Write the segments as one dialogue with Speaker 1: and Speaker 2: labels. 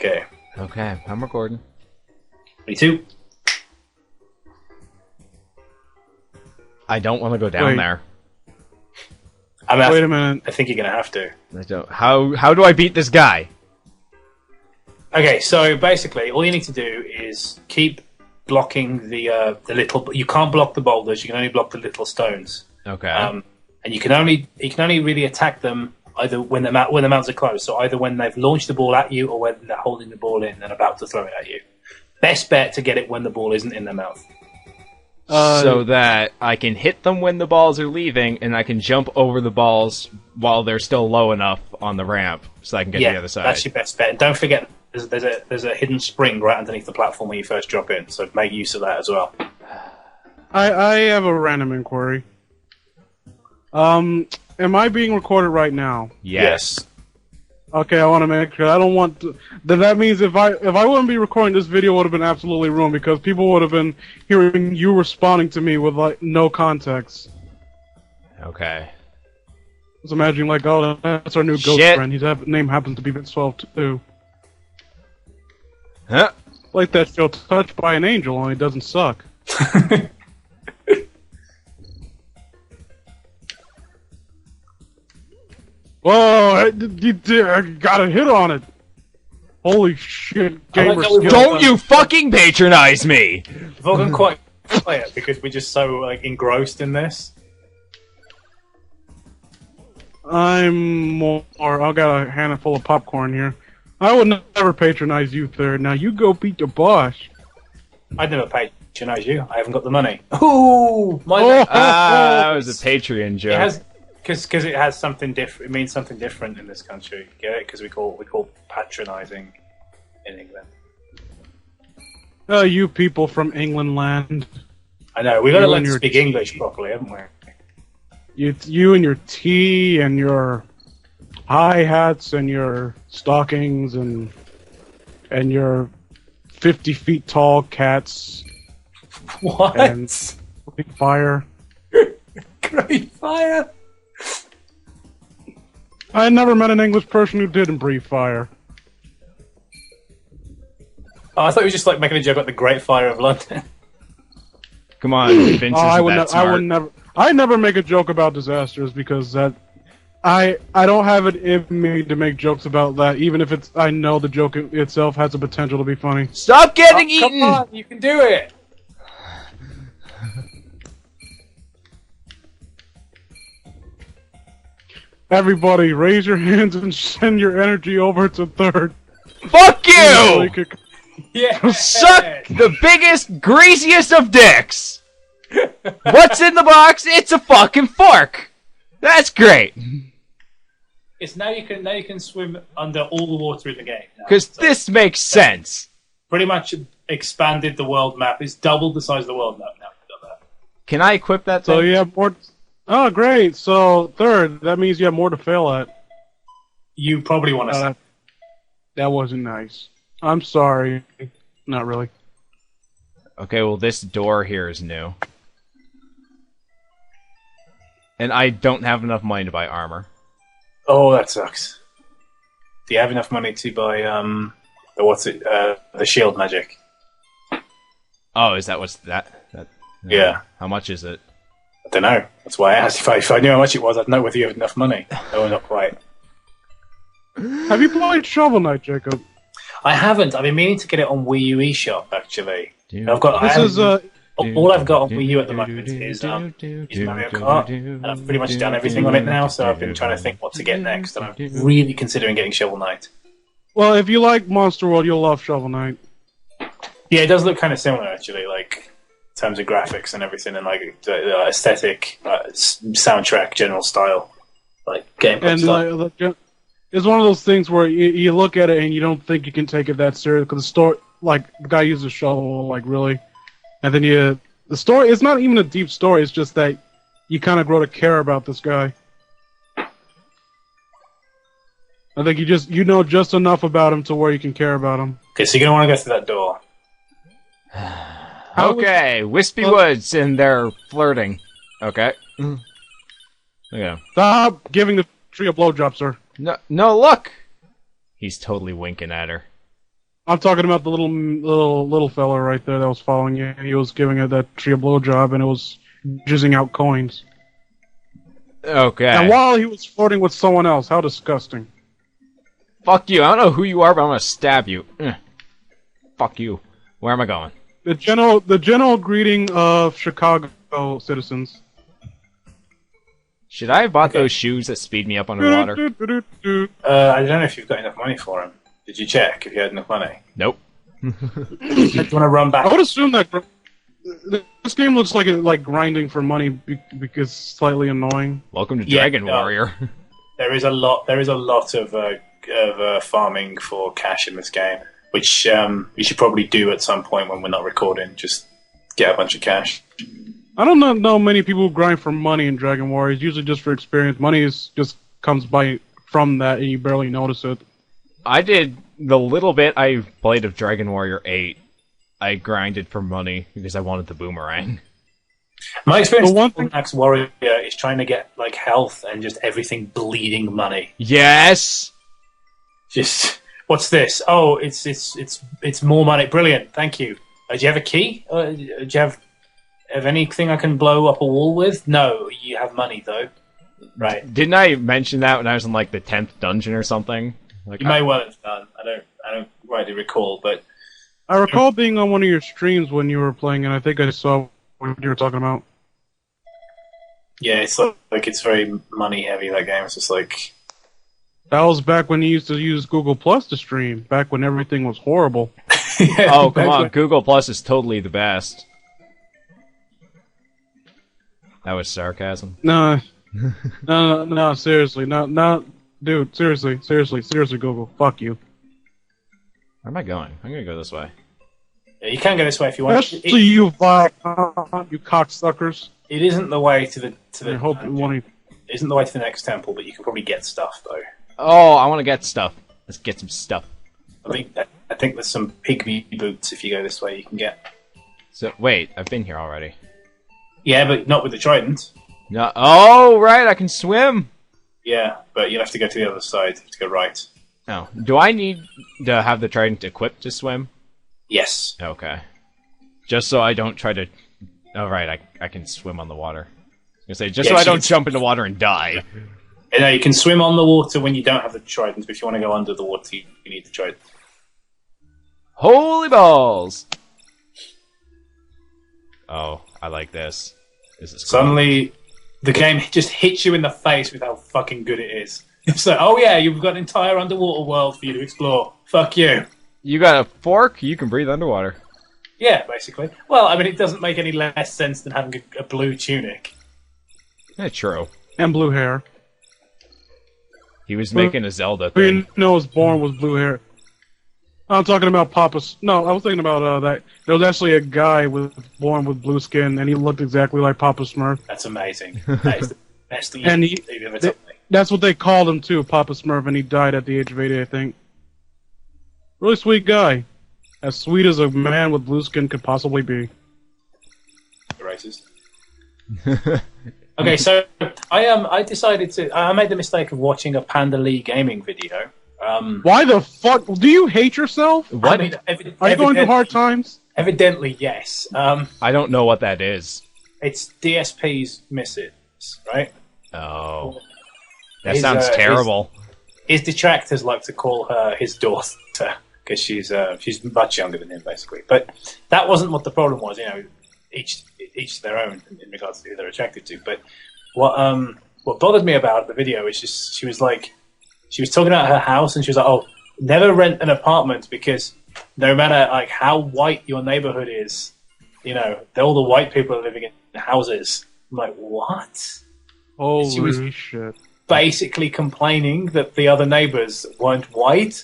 Speaker 1: Okay.
Speaker 2: Okay, I'm recording.
Speaker 1: Me too.
Speaker 2: I don't want to go down
Speaker 3: Wait.
Speaker 2: there.
Speaker 3: Wait a minute.
Speaker 1: I think you're gonna have to.
Speaker 2: I don't. How do I beat this guy?
Speaker 1: Okay, so basically, all you need to do is keep blocking the little. You can't block the boulders. You can only block the little stones.
Speaker 2: Okay.
Speaker 1: And you can only really attack them either when the mounts are closed. So either when they've launched the ball at you, or when they're holding the ball in and about to throw it at you. Best bet to get it when the ball isn't in their mouth.
Speaker 2: So that I can hit them when the balls are leaving, and I can jump over the balls while they're still low enough on the ramp, so I can get to the other side.
Speaker 1: That's your best bet. And don't forget, there's a hidden spring right underneath the platform when you first drop in, so make use of that as well.
Speaker 3: I have a random inquiry. Am I being recorded right now?
Speaker 2: Yes.
Speaker 3: Okay, I want to make sure. I don't want to... Then that means if I wouldn't be recording, this video would have been absolutely ruined, because people would have been hearing you responding to me with, like, no context.
Speaker 2: Okay.
Speaker 3: Just imagining, like, oh, that's our new ghost friend. His name happens to be Vince 12 too.
Speaker 2: Huh?
Speaker 3: Like that show Touched by an Angel, only it doesn't suck. Whoa, I got a hit on it. Holy shit, gamer skill.
Speaker 2: Don't you fucking patronize me!
Speaker 1: We've all gone quite quiet because we're just so engrossed in this.
Speaker 3: I got a handful of popcorn here. I would never patronize you, Third. Now you go beat the boss.
Speaker 1: I'd never patronize you. I haven't got the money. Ooh,
Speaker 2: that was a Patreon joke.
Speaker 1: It has, because it has something different. It means something different in this country. Get it? Because we call patronizing in England.
Speaker 3: Oh, you people from England land.
Speaker 1: I know. We've got to learn to speak English properly, haven't we?
Speaker 3: You and your tea and your hi-hats and your stockings and your 50 feet tall cats.
Speaker 1: What?
Speaker 3: And fire.
Speaker 1: Great fire.
Speaker 3: I never met an English person who didn't breathe fire.
Speaker 1: Oh, I thought you were just like making a joke about the Great Fire of London.
Speaker 2: Come on, Vince isn't that smart.
Speaker 3: I never make a joke about disasters because I don't have it in me to make jokes about that, even if I know the joke itself has the potential to be funny.
Speaker 2: Stop getting eaten!
Speaker 1: Come on, you can do it!
Speaker 3: Everybody, raise your hands and send your energy over to Third.
Speaker 2: Fuck you!
Speaker 1: Yeah.
Speaker 2: Suck the biggest, greasiest of dicks! What's in the box? It's a fucking fork! That's great!
Speaker 1: It's now you can swim under all the water in the game.
Speaker 2: Because this makes sense.
Speaker 1: Pretty much expanded the world map. It's doubled the size of the world map now.
Speaker 2: Can I equip that thing?
Speaker 3: So you have more... Oh, great. So, Third, that means you have more to fail at.
Speaker 1: You probably want to...
Speaker 3: That wasn't nice. I'm sorry. Not really.
Speaker 2: Okay, well, this door here is new. And I don't have enough money to buy armor.
Speaker 1: Oh, that sucks. Do you have enough money to buy, the shield magic?
Speaker 2: Oh, is that what's that?
Speaker 1: Yeah.
Speaker 2: How much is it?
Speaker 1: I don't know. That's why I asked. If I knew how much it was, I'd know whether you had enough money. No, not quite.
Speaker 3: Have you played Shovel Knight, Jacob?
Speaker 1: I haven't. I've been meaning to get it on Wii U eShop, actually. All I've got on Wii U at the moment is Mario Kart, and I've pretty much done everything on it now, so I've been trying to think what to get next, and I'm really considering getting Shovel Knight.
Speaker 3: Well, if you like Monster World, you'll love Shovel Knight.
Speaker 1: Yeah, it does look kind of similar, actually, like, in terms of graphics and everything, and, like, the aesthetic, soundtrack, general style, like, gameplay stuff.
Speaker 3: It's one of those things where you look at it and you don't think you can take it that serious, because the story, like, the guy uses a shovel, like, really. And then the story, it's not even a deep story, it's just that you kind of grow to care about this guy. I think you know just enough about him to where you can care about him.
Speaker 1: Okay, so you're going to want to go through that door.
Speaker 2: Okay, Wispy Woods, and they're flirting. Okay. Yeah.
Speaker 3: Stop giving the tree a blowjob, sir.
Speaker 2: No, look! He's totally winking at her.
Speaker 3: I'm talking about the little fella right there that was following you. He was giving her that tree a blowjob, and it was jizzing out coins.
Speaker 2: Okay.
Speaker 3: And while he was flirting with someone else, how disgusting.
Speaker 2: Fuck you. I don't know who you are, but I'm gonna stab you. Fuck you. Where am I going?
Speaker 3: The general greeting of Chicago citizens.
Speaker 2: Should I have bought those shoes that speed me up underwater?
Speaker 1: I don't know if you've got enough money for them. Did you check if you had enough money?
Speaker 2: Nope.
Speaker 1: Do you want to run back?
Speaker 3: I would assume that this game looks like grinding for money because it's slightly annoying.
Speaker 2: Welcome to Dragon Warrior.
Speaker 1: There is a lot of farming for cash in this game, which you should probably do at some point when we're not recording. Just get a bunch of cash.
Speaker 3: I don't know many people who grind for money in Dragon Warrior. It's usually just for experience. Money just comes by from that, and you barely notice it. I
Speaker 2: did the little bit I played of Dragon Warrior 8. I grinded for money because I wanted the boomerang.
Speaker 1: My experience with Max Warrior is trying to get like health and just everything bleeding money.
Speaker 2: Yes.
Speaker 1: Just what's this? Oh, it's more money. Brilliant. Thank you. Do you have a key? Do you have anything I can blow up a wall with? No. You have money though. Right.
Speaker 2: Didn't I mention that when I was in like the 10th dungeon or something? Like,
Speaker 1: you may well have done. I don't rightly recall, but
Speaker 3: I recall being on one of your streams when you were playing, and I think I saw what you were talking about.
Speaker 1: Yeah, it's like it's very money heavy, that game. It's just like...
Speaker 3: That was back when you used to use Google Plus to stream, back when everything was horrible.
Speaker 2: Yeah, oh, come on, Google Plus is totally the best. That was sarcasm.
Speaker 3: No, seriously, no, dude, seriously, Google, fuck you.
Speaker 2: Where am I going? I'm gonna go this way.
Speaker 1: Yeah, you can go this way if you want.
Speaker 3: Especially you, you cocksuckers.
Speaker 1: It isn't the way to the.
Speaker 3: It
Speaker 1: isn't the way to the next temple, but you can probably get stuff though.
Speaker 2: Oh, I want to get stuff. Let's get some stuff.
Speaker 1: I think there's some pygmy boots if you go this way. You can get.
Speaker 2: So wait, I've been here already.
Speaker 1: Yeah, but not with the trident.
Speaker 2: No. Oh, right, I can swim.
Speaker 1: Yeah, but you'll have to go to the other side to go right.
Speaker 2: Oh, do I need to have the trident equipped to swim?
Speaker 1: Yes.
Speaker 2: Okay. Just so I don't try to... Oh, right, I can swim on the water. I was gonna say, just so I don't jump into water and die.
Speaker 1: You know, you can swim on the water when you don't have the trident, but if you want to go under the water, you need the trident.
Speaker 2: Holy balls! Oh, I like this. This is cool.
Speaker 1: Suddenly, the game just hits you in the face with how fucking good it is. It's like, oh yeah, you've got an entire underwater world for you to explore. Fuck you.
Speaker 2: You got a fork, you can breathe underwater.
Speaker 1: Yeah, basically. Well, I mean, it doesn't make any less sense than having a blue tunic.
Speaker 2: Yeah, true.
Speaker 3: And blue hair.
Speaker 2: He was making a Zelda thing.
Speaker 3: You know, was born with blue hair. I'm talking about Papa's. No, I was thinking about that. There was actually a guy born with blue skin, and he looked exactly like Papa Smurf.
Speaker 1: That's amazing. That is the best thing you've ever told me.
Speaker 3: That's what they called him too, Papa Smurf, and he died at the age of 80, I think. Really sweet guy. As sweet as a man with blue skin could possibly be.
Speaker 1: Racist. Okay, so I decided to. I made the mistake of watching a Panda Lee gaming video.
Speaker 3: Why the fuck? Do you hate yourself?
Speaker 2: What?
Speaker 3: Are you going through hard times?
Speaker 1: Evidently, yes.
Speaker 2: I don't know what that is.
Speaker 1: It's DSP's missus, right?
Speaker 2: Oh. That sounds terrible.
Speaker 1: His detractors like to call her his daughter, because she's much younger than him, basically. But that wasn't what the problem was, you know, each their own in regards to who they're attracted to. But what bothered me about the video is just she was talking about her house, and she was like, "Oh, never rent an apartment because no matter like how white your neighborhood is, you know, all the white people are living in houses." I'm like, what?
Speaker 3: Holy shit!
Speaker 1: Basically complaining that the other neighbors weren't white,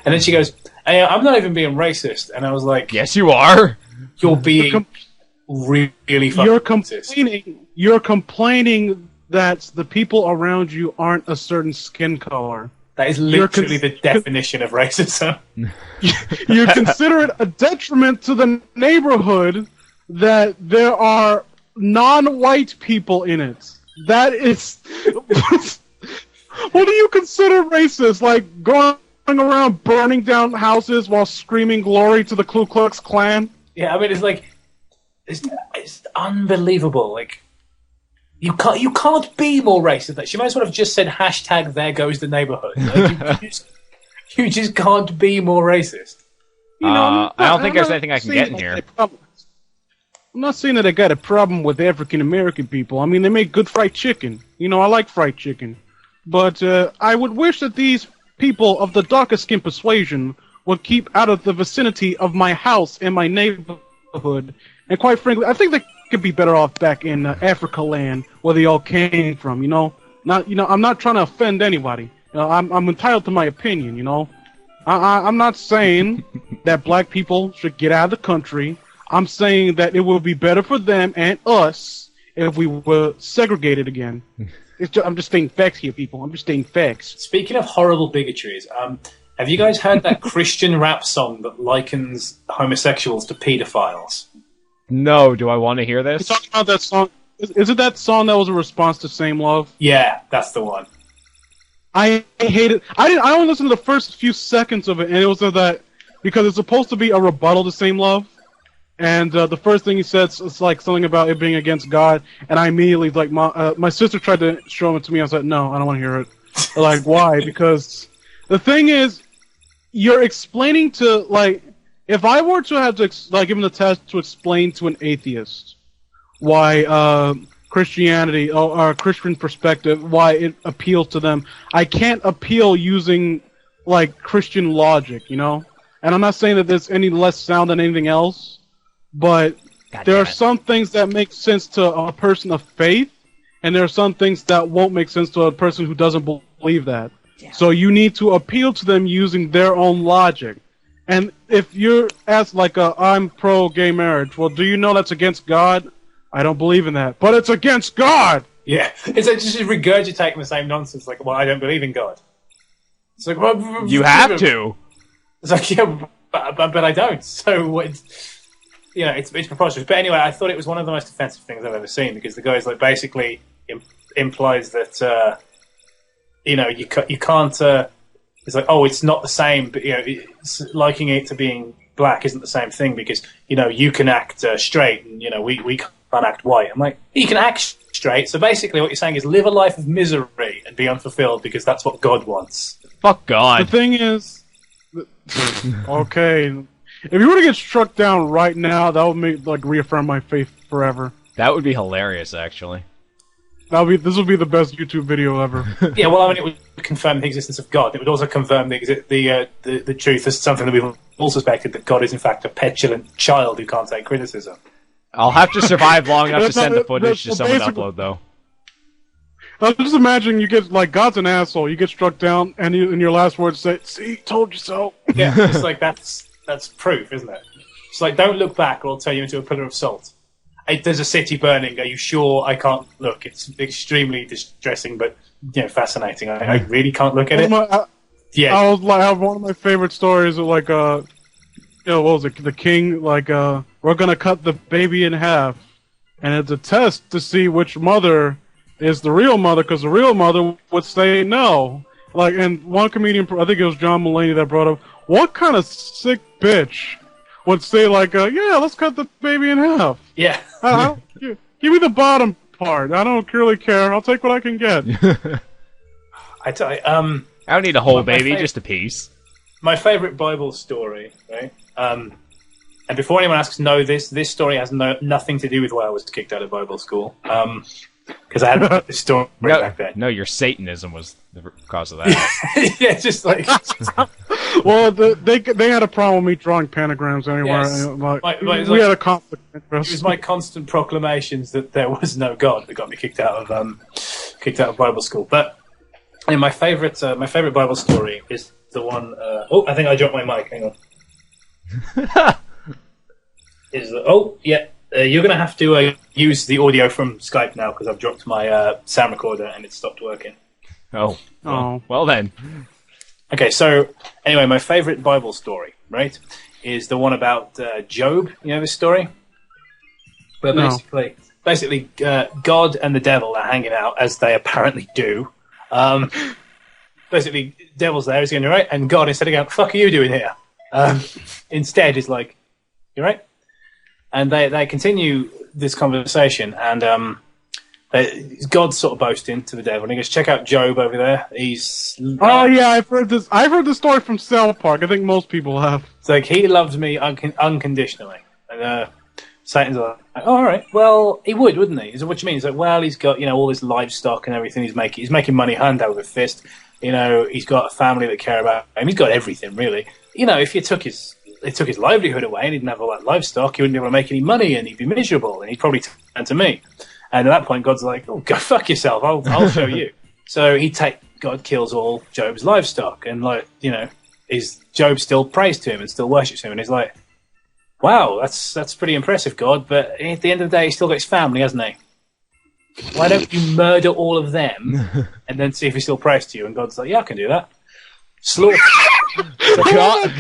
Speaker 1: and then she goes, "Hey, I'm not even being racist," and I was like,
Speaker 2: "Yes, you are.
Speaker 1: You're being really fucking
Speaker 3: You're complaining that the people around you aren't a certain skin color.
Speaker 1: That is literally the definition of racism.
Speaker 3: You consider it a detriment to the neighborhood that there are non-white people in it. That is... What do you consider racist? Like, going around burning down houses while screaming glory to the Ku Klux Klan.
Speaker 1: Yeah, I mean, it's like it's unbelievable. Like you can't be more racist than that. She might as well have just said hashtag there goes the neighborhood. Like, you just can't be more racist.
Speaker 3: You know,
Speaker 2: I don't think there's anything I can get in here.
Speaker 3: I'm not saying that I got a problem with African American people. I mean, they make good fried chicken. You know, I like fried chicken. But I would wish that these people of the darker skin persuasion would keep out of the vicinity of my house and my neighborhood. And quite frankly, I think they could be better off back in Africa land where they all came from. You know, I'm not trying to offend anybody. I'm entitled to my opinion. You know, I'm not saying that black people should get out of the country. I'm saying that it will be better for them and us if we were segregated again. I'm just stating facts here, people. I'm just stating facts.
Speaker 1: Speaking of horrible bigotries, have you guys heard that Christian rap song that likens homosexuals to pedophiles?
Speaker 2: No. Do I want to hear this?
Speaker 3: You're talking about that song. Is it that song that was a response to Same Love?
Speaker 1: Yeah, that's the one.
Speaker 3: I hate it. I only listened to the first few seconds of it, and it was that because it's supposed to be a rebuttal to Same Love. And the first thing he said is like something about it being against God, and I immediately like my sister tried to show it to me. I was like, no, I don't want to hear it. Like, why? Because the thing is, you're explaining to like, if I were to have to given the test to explain to an atheist why Christianity or Christian perspective, why it appeals to them, I can't appeal using like Christian logic, you know. And I'm not saying that there's any less sound than anything else. But there are some things that make sense to a person of faith, and there are some things that won't make sense to a person who doesn't believe that. Yeah. So you need to appeal to them using their own logic. And if you're asked like, I'm pro-gay marriage, well, do you know that's against God? I don't believe in that. But it's against God!
Speaker 1: Yeah, it's like just regurgitating the same nonsense, like, well, I don't believe in God. It's like, well,
Speaker 2: you have to!
Speaker 1: It's like, yeah, but I don't, so what... You know, it's preposterous. But anyway, I thought it was one of the most offensive things I've ever seen because the guy's like basically implies that you know you can't. It's like, oh, it's not the same. But you know, liking it to being black isn't the same thing because you know you can act straight and you know we can't act white. I'm like, you can act straight. So basically, what you're saying is live a life of misery and be unfulfilled because that's what God wants.
Speaker 2: Fuck God.
Speaker 3: The thing is, okay. If you were to get struck down right now, that would make reaffirm my faith forever.
Speaker 2: That would be hilarious, actually.
Speaker 3: This would be the best YouTube video ever.
Speaker 1: Yeah, well, I mean, it would confirm the existence of God. It would also confirm the truth as something that we've all suspected, that God is in fact a petulant child who can't take criticism.
Speaker 2: I'll have to survive long enough to send the footage to someone to upload, though.
Speaker 3: Just imagine you get, like, God's an asshole. You get struck down, and in your last words say, see, told you so.
Speaker 1: Yeah, it's like that's proof, isn't it? It's like, don't look back or I'll turn you into a pillar of salt. There's a city burning. Are you sure I can't look? It's extremely distressing, but you know, fascinating. I really can't look at it.
Speaker 3: Yeah, I have one of my favorite stories of like you know, what was it? The king we're gonna cut the baby in half, and it's a test to see which mother is the real mother, because the real mother would say no. Like, and one comedian, I think it was John Mulaney, that brought up, what kind of sick bitch would say like, yeah, let's cut the baby in half.
Speaker 1: Yeah.
Speaker 3: Give me the bottom part. I don't really care. I'll take what I can get.
Speaker 1: I tell you,
Speaker 2: I don't need a whole baby, just a piece.
Speaker 1: My favorite Bible story, right? And before anyone asks, no, this story has nothing to do with why I was kicked out of Bible school. Because I had this story back then.
Speaker 2: No, your Satanism was the cause of that.
Speaker 1: Yeah, just like...
Speaker 3: Well, they had a problem with me drawing pentagrams anywhere. Yes. We had a conflict.
Speaker 1: It was my constant proclamations that there was no God that got me kicked out of Bible school. But my favorite Bible story is the one... I think I dropped my mic. Hang on. You're going to have to use the audio from Skype now because I've dropped my sound recorder and it stopped working.
Speaker 2: Oh. Well then.
Speaker 1: Okay, so anyway, my favorite Bible story, right, is the one about Job. You know this story? Where basically God and the devil are hanging out, as they apparently do. basically, devil's there, he's going, "You right?" And God, instead of going, "Fuck are you doing here?" Instead, is like, "You right?" And they continue this conversation, and God's sort of boasting to the devil, and he goes, "Check out Job over there. He's
Speaker 3: oh yeah, I've heard this. I've heard this story from South Park. I think most people have.
Speaker 1: It's like he loves me unconditionally." And Satan's like, "Oh, all right, well, he would, wouldn't he?" He's like, "What do you mean?" He's like, "Well, he's got all this livestock and everything. He's making money hand over fist. He's got a family that care about him. He's got everything, really. If you took his livelihood away and he didn't have all that livestock, he wouldn't be able to make any money, and he'd be miserable, and he'd probably turn to me." And at that point, God's like, "Oh, go fuck yourself. I'll show you." So God kills all Job's livestock, and is Job still prays to him and still worships him, and he's like, "Wow, that's pretty impressive, God. But at the end of the day, he's still got his family, hasn't he? Why don't you murder all of them and then see if he still prays to you?" And God's like, "Yeah, I can do that." Slaughter.
Speaker 2: God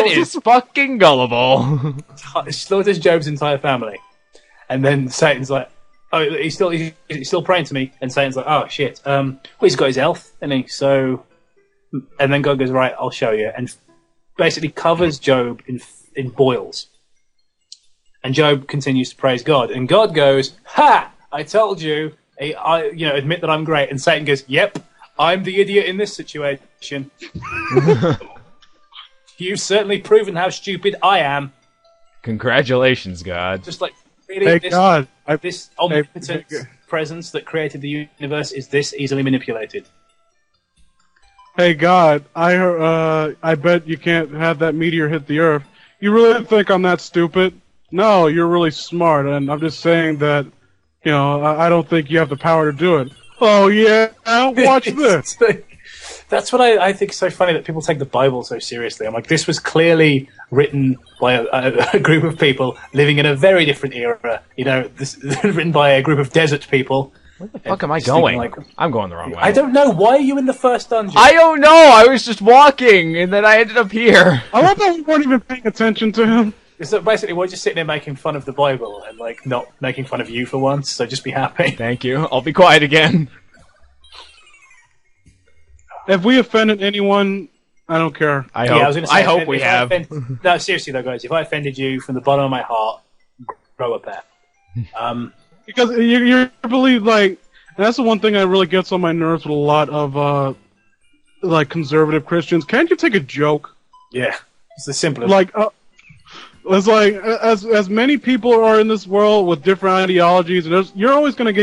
Speaker 2: is fucking gullible.
Speaker 1: Slaughters Job's entire family. And then Satan's like, "Oh, he's still praying to me." And Satan's like, "Oh shit. Well, he's got his health, isn't he? So," and then God goes, "Right, I'll show you," and basically covers Job in boils. And Job continues to praise God, and God goes, "Ha! I told you. Admit that I'm great." And Satan goes, "Yep, I'm the idiot in this situation. You've certainly proven how stupid I am."
Speaker 2: Congratulations, God.
Speaker 1: Just like.
Speaker 3: Really,
Speaker 1: this omnipotent presence that created the universe is this easily manipulated.
Speaker 3: Hey God, I bet you can't have that meteor hit the Earth. You really think I'm that stupid? No, you're really smart, and I'm just saying that, I don't think you have the power to do it. Oh yeah, watch this.
Speaker 1: That's what I think is so funny, that people take the Bible so seriously. I'm like, this was clearly written by a group of people living in a very different era. Written by a group of desert people.
Speaker 2: Where the fuck am I going? I'm going the wrong way.
Speaker 1: I don't know. Why are you in the first dungeon?
Speaker 2: I don't know. I was just walking, and then I ended up here.
Speaker 3: I love that we weren't even paying attention to him.
Speaker 1: So basically, we're just sitting there making fun of the Bible and not making fun of you for once. So just be happy.
Speaker 2: Thank you. I'll be quiet again.
Speaker 3: If we offended anyone, I don't care.
Speaker 2: I hope we have.
Speaker 1: No, seriously though, guys. If I offended you from the bottom of my heart, grow a pair.
Speaker 3: Because you believe, and that's the one thing that really gets on my nerves with a lot of conservative Christians. Can't you take a joke?
Speaker 1: Yeah, it's the simplest.
Speaker 3: It's like as many people are in this world with different ideologies, and you're always going to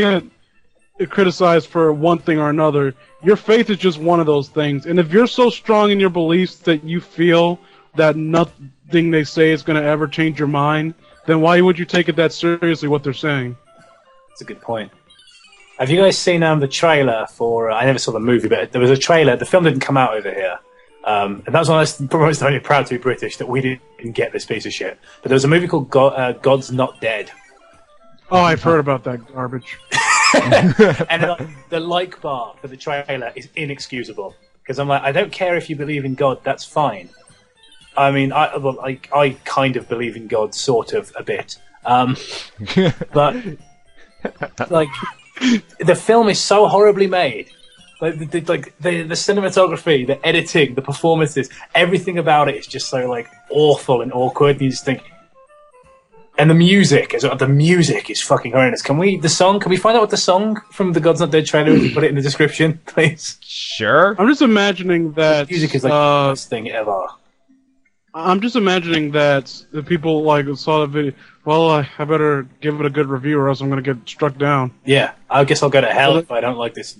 Speaker 3: get criticized for one thing or another. Your faith is just one of those things, and if you're so strong in your beliefs that you feel that nothing they say is going to ever change your mind, then why would you take it that seriously, what they're saying?
Speaker 1: That's a good point. Have you guys seen the trailer for... I never saw the movie, but there was a trailer. The film didn't come out over here. And that was one of the only proud to be British that we didn't get this piece of shit. But there was a movie called God's Not Dead.
Speaker 3: Oh, I've heard about that garbage.
Speaker 1: And the like bar for the trailer is inexcusable. Because I'm like, I don't care if you believe in God, that's fine. I mean, I kind of believe in God, sort of, a bit. But, the film is so horribly made. The cinematography, the editing, the performances, everything about it is just so, awful and awkward. And you just think... And the music is fucking horrendous. Can we find out what the song from the God's Not Dead trailer is and put it in the description, please?
Speaker 2: Sure.
Speaker 3: I'm just imagining that...
Speaker 1: The music is the best thing ever.
Speaker 3: I'm just imagining that the people saw the video. Well, I better give it a good review, or else I'm going to get struck down.
Speaker 1: Yeah, I guess I'll go to hell if I don't like this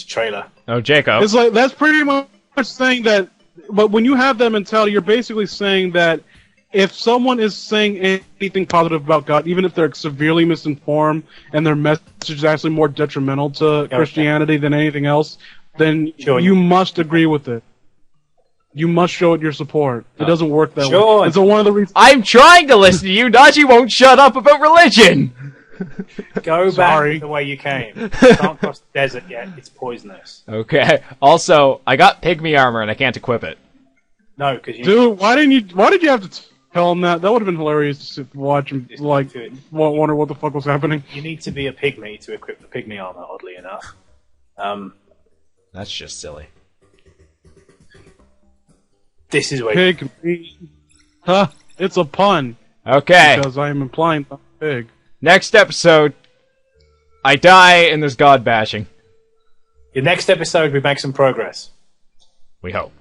Speaker 1: trailer.
Speaker 2: Oh, Jacob.
Speaker 3: It's that's pretty much saying that. But when you have that mentality, you're basically saying that if someone is saying anything positive about God, even if they're severely misinformed and their message is actually more detrimental to Christianity than anything else, then you must agree with it. You must show it your support. It doesn't work that way. And so one of the reasons
Speaker 2: I'm trying to listen to you, Dodgy won't shut up about religion.
Speaker 1: Go back the way you came. You can't cross the desert yet. It's poisonous.
Speaker 2: Okay. Also, I got Pygmy Armor and I can't equip it.
Speaker 1: No, because you...
Speaker 3: Dude, why did you have to tell him that? That would have been hilarious to watch and wonder what the fuck was happening.
Speaker 1: You need to be a pygmy to equip the Pygmy Armor, oddly enough.
Speaker 2: That's just silly.
Speaker 1: This is where...
Speaker 3: Pygmy. Huh? It's a pun.
Speaker 2: Okay.
Speaker 3: Because I am implying I'm pig.
Speaker 2: Next episode, I die and there's god bashing.
Speaker 1: The next episode, we make some progress.
Speaker 2: We hope.